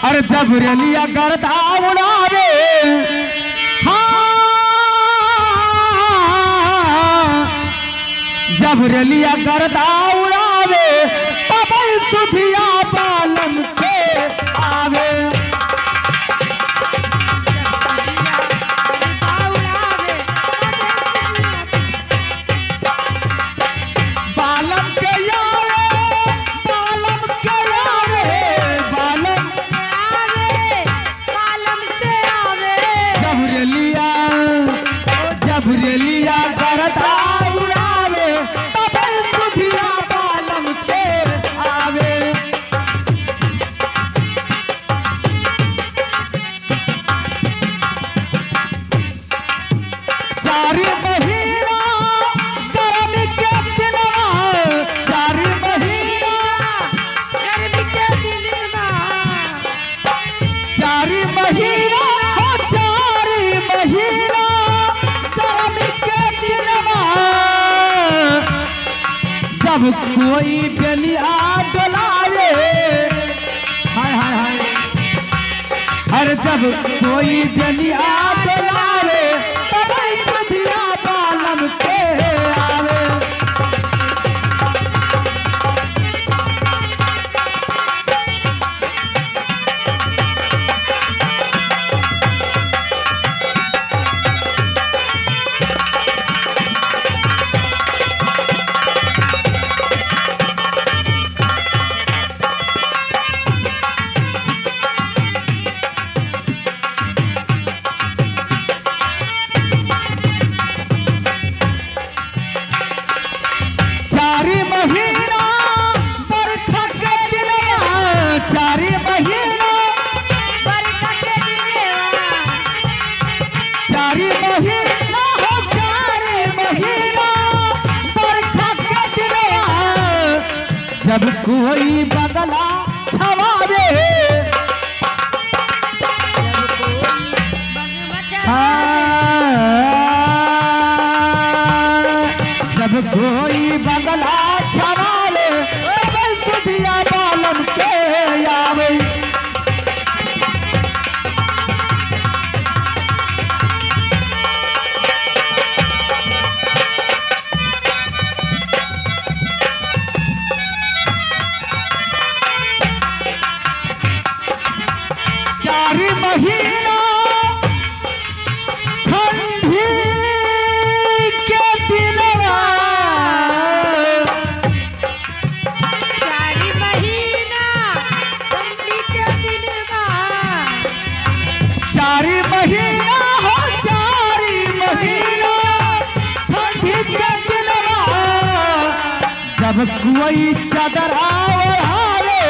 अरे जब रेलिया गर्दा उड़ावे जब रेलिया गर्दा उड़ावे तब सुधिया बालम के आवे। रेलिया गर्दा उड़ावे तब सुधिया बालम के आवे। चारी महीना गर्म के दिनवा चारी महीना गर्म के दिनवा चारी महीना चारी महीना जब कोई बेलिया डोलावे हाय हाय हाय हर जब कोई बेलिया डोलावे तब सुधिया बालम के आवे। चारी महीना बरखा के दिनवा चारी महीना बरखा के दिनवा चारी महीना हो चारी महीना बरखा के दिनवा जब कोई बदला छवावे जब कोई बगला छवाले तब सुधिया बालम के आवे। चारी महीना ठंडी के दिनवा चारी महीना ठंडी के दिनवा चारी महीना हो चारी महीना ठंडी के दिनवा जब कोई चादर ओढ़ावे